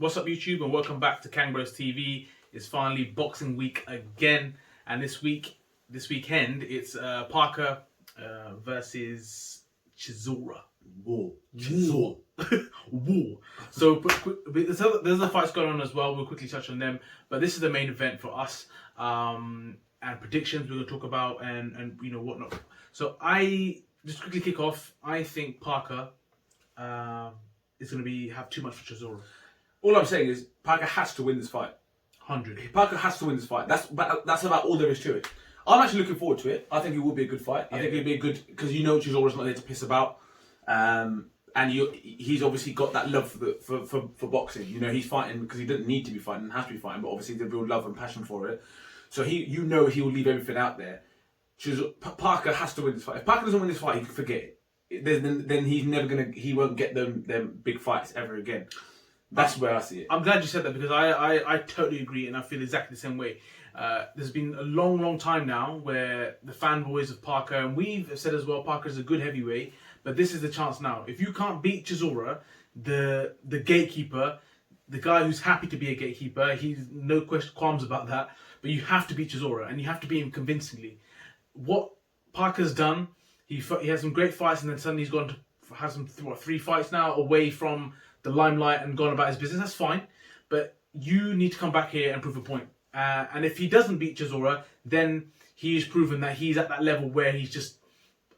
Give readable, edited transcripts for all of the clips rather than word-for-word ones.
What's up, YouTube, and welcome back to KangBrosTV. It's finally boxing week again, and this weekend, it's Parker versus Chisora. War. So there's other fights going on as well. We'll quickly touch on them, but this is the main event for us. And predictions we're going to talk about, and you know whatnot. So I just quickly kick off. I think Parker is going to have too much for Chisora. All I'm saying is Parker has to win this fight. 100. Parker has to win this fight. That's about all there is to it. I'm actually looking forward to it. I think it will be a good fight. I think it'll be a good, because you know Chisora's not there to piss about, and he's obviously got that love for boxing. You know, he's fighting because he doesn't need to be fighting, has to be fighting, but obviously the real love and passion for it. So he will leave everything out there. Parker has to win this fight. If Parker doesn't win this fight, he can forget it. Then he's never he won't get them big fights ever again. That's where I see it. I'm glad you said that, because I totally agree, and I feel exactly the same way. There's been a long time now where the fanboys of Parker, and we've said as well, Parker's a good heavyweight, but this is the chance now. If you can't beat Chisora, the gatekeeper, the guy who's happy to be a gatekeeper, he's no qualms about that, but you have to beat Chisora, and you have to beat him convincingly. What Parker's done, he has some great fights, and then suddenly he's gone to have some 3 fights now away from the limelight and gone about his business. That's fine, but you need to come back here and prove a point. And if he doesn't beat Chisora, then he's proven that he's at that level where he's just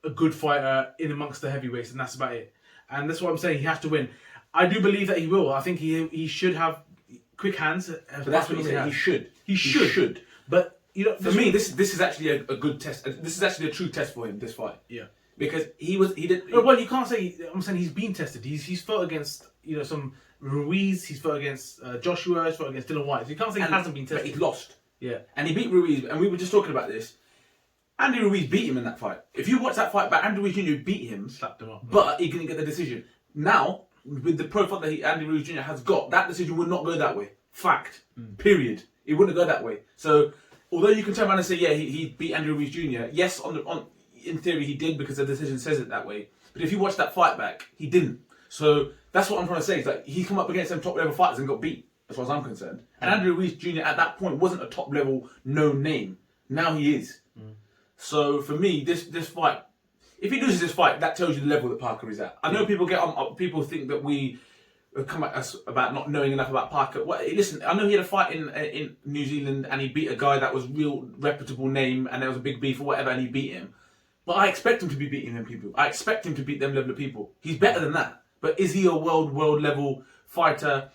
a good fighter in amongst the heavyweights, and that's about it. And that's what I'm saying. He has to win. I do believe that he will. I think he should have quick hands. But that's what he said. He should. He should. But you know, for me, this is actually a good test. This is actually a true test for him. This fight. Yeah. Because he did. Well, you can't say. I'm saying he's been tested. He's fought against some Ruiz. He's fought against Joshua. He's fought against Dylan White. So you can't say he hasn't been tested. But he lost. Yeah. And he beat Ruiz. And we were just talking about this. Andy Ruiz beat him in that fight. If you watch that fight back, Andy Ruiz Jr. beat him, slapped him up, but he couldn't get the decision. Now, with the profile that Andy Ruiz Jr. has got, that decision would not go that way. Fact. Period. It wouldn't go that way. So, although you can turn around and say, yeah, he beat Andy Ruiz Jr. Yes, in theory he did, because the decision says it that way. But if you watch that fight back, he didn't. So that's what I'm trying to say. Is that he come up against them top level fighters and got beat, as far as I'm concerned. And Andy Ruiz Jr. at that point wasn't a top level known name. Now he is. So for me, this fight, if he loses this fight, that tells you the level that Parker is at. I know people think that we come at us about not knowing enough about Parker. Well, listen, I know he had a fight in New Zealand and he beat a guy that was real reputable name, and there was a big beef or whatever, and he beat him. But I expect him to be beating them people. I expect him to beat them level of people. He's better than that. But is he a world level fighter?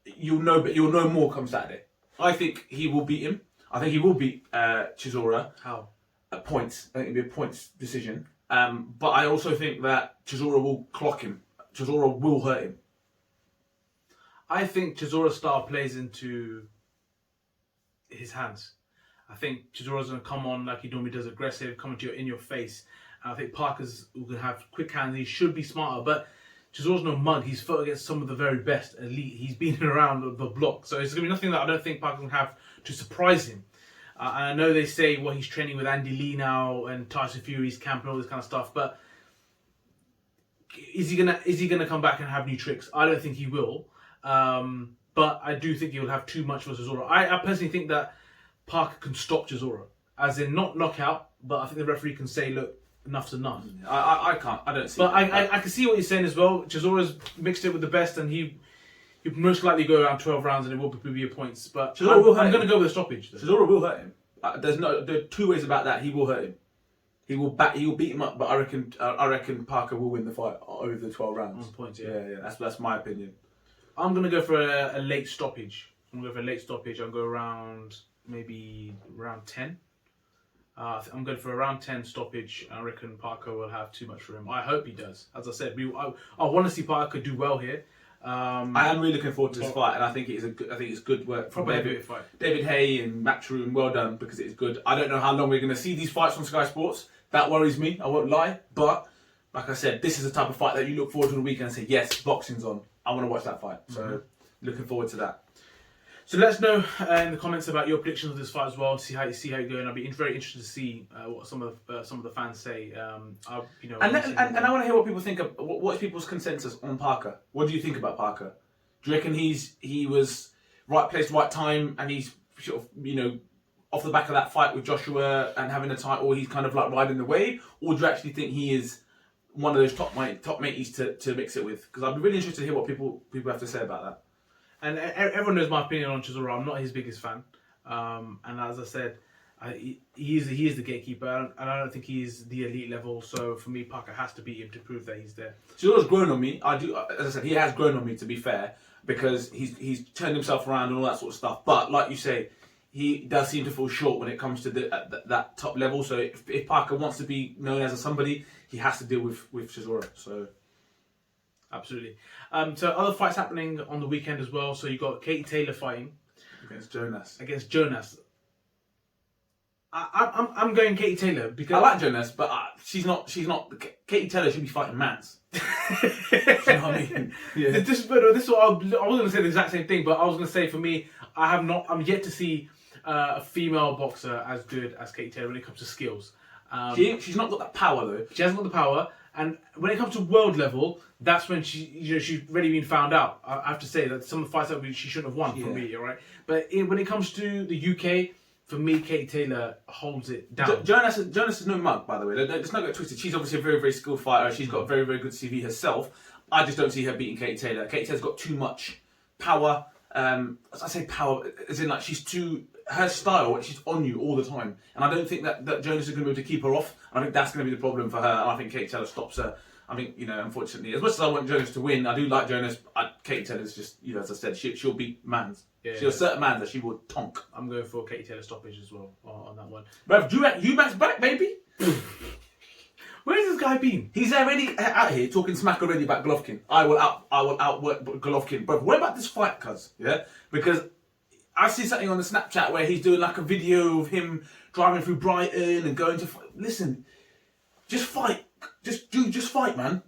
You'll know more come Saturday. I think he will beat him. I think he will beat Chisora. How? At points. I think it'll be a points decision. But I also think that Chisora will clock him. Chisora will hurt him. I think Chisora's style plays into his hands. I think Chisora's going to come on like he normally does, aggressive, coming to in your face. And I think Parker's going to have quick hands. He should be smarter, but Chisora's no mug. He's fought against some of the very best elite. He's been around the block. So it's going to be nothing that I don't think Parker's going to have to surprise him. And I know they say, well, he's training with Andy Lee now and Tyson Fury's camp and all this kind of stuff, but is he gonna come back and have new tricks? I don't think he will. But I do think he will have too much for Chisora. I personally think that Parker can stop Chisora, as in not knockout, but I think the referee can say, look, enough's enough. I can't. I don't see. But I can see what you're saying as well. Chisora's mixed it with the best, and he'll most likely go around 12 rounds, and it will be a points. But I'm going to go with a stoppage. Chisora will hurt him. There are 2 ways about that. He will hurt him. He will beat him up, but I reckon Parker will win the fight over the 12 rounds. On points, yeah. That's my opinion. I'm going to go for a late stoppage. I'm going to go for a late stoppage. I'll go maybe around 10. I'm going for a round 10 stoppage. I reckon Parker will have too much for him. I hope he does. As I said, I want to see Parker do well here. I am really looking forward to this fight, and I think it's good work from David Hay and Matchroom. Well done, because it is good. I don't know how long we're going to see these fights on Sky Sports. That worries me. I won't lie, but like I said, this is the type of fight that you look forward to the weekend and say, yes, boxing's on. I want to watch that fight. So looking forward to that. So let us know in the comments about your predictions of this fight as well. See how you go, and I'll be very interested to see what some of the fans say. And I want to hear what people think of. What is people's consensus on Parker? What do you think about Parker? Do you reckon he was right place, right time, and he's sort of, you know, off the back of that fight with Joshua and having a title, he's kind of like riding the wave? Or do you actually think he is one of those top mateys to mix it with? Because I'd be really interested to hear what people have to say about that. And everyone knows my opinion on Chisora. I'm not his biggest fan. And as I said, he is the gatekeeper, and I don't think he's the elite level. So for me, Parker has to beat him to prove that he's there. Chisora's grown on me. As I said, he has grown on me, to be fair, because he's turned himself around and all that sort of stuff. But like you say, he does seem to fall short when it comes to that top level. So if Parker wants to be known as somebody, he has to deal with Chisora. So absolutely. So other fights happening on the weekend as well. So you got Katie Taylor fighting against Jonas. I'm going Katie Taylor because I like Jonas, but she's not. Katie Taylor should be fighting Mans. You know what I mean? Yeah. This is what I was going to say the exact same thing, but I was going to say for me, I'm yet to see a female boxer as good as Katie Taylor when it comes to skills. She's not got that power though. She hasn't got the power, and when it comes to world level, that's when she's really been found out. I have to say that some of the fights that she shouldn't have won for me, all right. But when it comes to the UK, for me, Katie Taylor holds it down. Jonas is no mug, by the way. Let's not get twisted. She's obviously a very, very skilled fighter. She's got a very, very good CV herself. I just don't see her beating Katie Taylor. Katie Taylor's got too much power. As I say power, as in like her style, she's on you all the time. And I don't think that Jonas is going to be able to keep her off. I think that's going to be the problem for her. And I think Katie Taylor stops her. I think, you know, unfortunately, as much as I want Jonas to win, I do like Jonas. Katie Taylor's just, you know, as I said, she'll beat Mans. Yeah, she'll certain Mans that she will tonk. I'm going for Katie Taylor stoppage as well on that one. Bruv, Eubank's back, baby. Where's this guy been? He's already out here talking smack already about Golovkin. I will outwork Golovkin. But what about this fight, cuz? Yeah? Because I see something on the Snapchat where he's doing like a video of him driving through Brighton and going to listen, just fight. Just fight, man.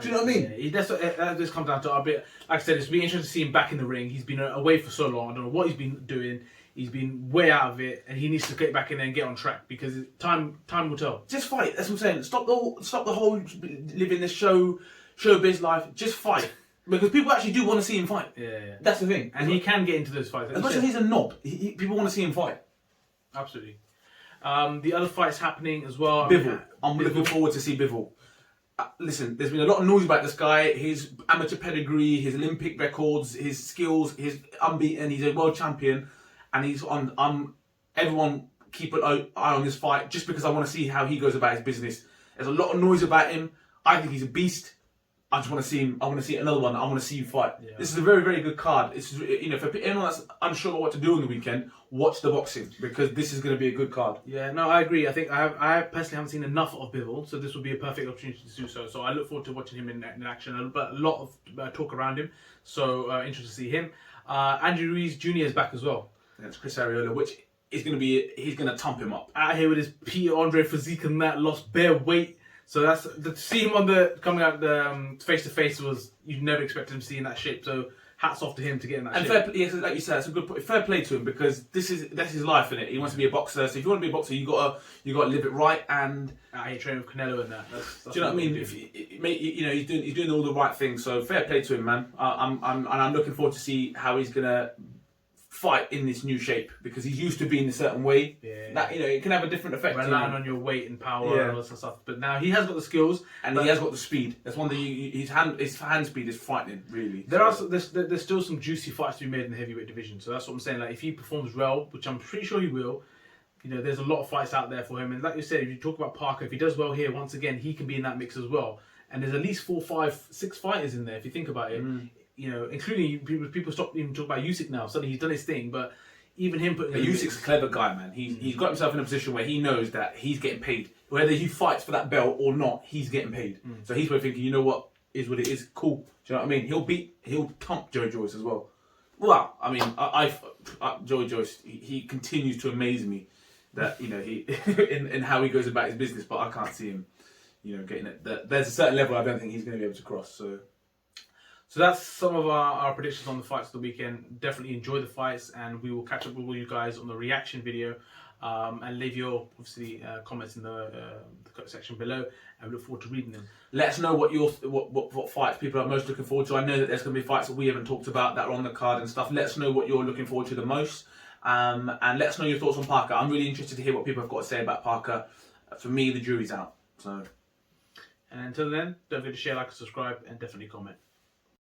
Do you know what I mean? Yeah, that just comes down to a bit. Like I said, it's been interesting to see him back in the ring. He's been away for so long. I don't know what he's been doing. He's been way out of it, and he needs to get back in there and get on track because time will tell. Just fight. That's what I'm saying. Stop the whole living this showbiz life. Just fight. Because people actually do want to see him fight. Yeah. That's the thing. And he can get into those fights. As much as he's a knob, people want to see him fight. Absolutely. The other fights happening as well. Bivol. I'm looking forward to see Bivol. Listen, there's been a lot of noise about this guy, his amateur pedigree, his Olympic records, his skills, he's unbeaten, he's a world champion, and he's on. Everyone keep an eye on this fight just because I want to see how he goes about his business. There's a lot of noise about him. I think he's a beast. I just want to see him. I want to see another one. I want to see him fight. Yeah. This is a very, very good card. This is, you know, for anyone that's unsure about what to do on the weekend, watch the boxing because this is going to be a good card. Yeah, no, I agree. I think I personally haven't seen enough of Bivol, so this will be a perfect opportunity to do so. So I look forward to watching him in action. But a lot of talk around him, so interested to see him. Andrew Ruiz Jr. is back as well. Against Chris Arreola, which is going to be, he's going to thump him up. Out here with his Peter Andre physique and that, lost bare weight. So that's to see him on coming out the face to face was you'd never expected him to see in that shape. So hats off to him to get in that shape. And yes, like you said, that's a good point. Fair play to him because that's his life, isn't it? He wants to be a boxer. So if you want to be a boxer, you got to live it right. And out here training with Canelo and that. That's do you know what I mean? He's doing all the right things. So fair play to him, man. I'm looking forward to see how he's gonna fight in this new shape because he's used to being a certain way. Yeah. That it can have a different effect. Relying on your weight and power and all that sort of stuff. But now he has got the skills and he has got the speed. That's one thing. His hand speed is frightening, really. There's still some juicy fights to be made in the heavyweight division. So that's what I'm saying. Like if he performs well, which I'm pretty sure he will, you know, there's a lot of fights out there for him. And like you said, if you talk about Parker, if he does well here, once again, he can be in that mix as well. And there's at least 4, 5, 6 fighters in there if you think about it. You know, including people stop even talking about Usyk now. Suddenly he's done his thing, but even him putting. Usyk's a clever guy, man. He's got himself in a position where he knows that he's getting paid, whether he fights for that belt or not. He's getting paid, so he's probably thinking, you know what is what it is. Cool. Do you know what I mean? He'll thump Joe Joyce as well. Well, I mean, Joe Joyce, he continues to amaze me. That you know he in how he goes about his business, but I can't see him, you know, getting it. There's a certain level I don't think he's going to be able to cross. So that's some of our predictions on the fights of the weekend. Definitely enjoy the fights, and we will catch up with all you guys on the reaction video and leave your obviously comments in the section below, and we look forward to reading them. Let us know what fights people are most looking forward to. I know that there's going to be fights that we haven't talked about that are on the card and stuff. Let us know what you're looking forward to the most, and let us know your thoughts on Parker. I'm really interested to hear what people have got to say about Parker. For me, the jury's out. So, and until then, don't forget to share, like, and subscribe, and definitely comment.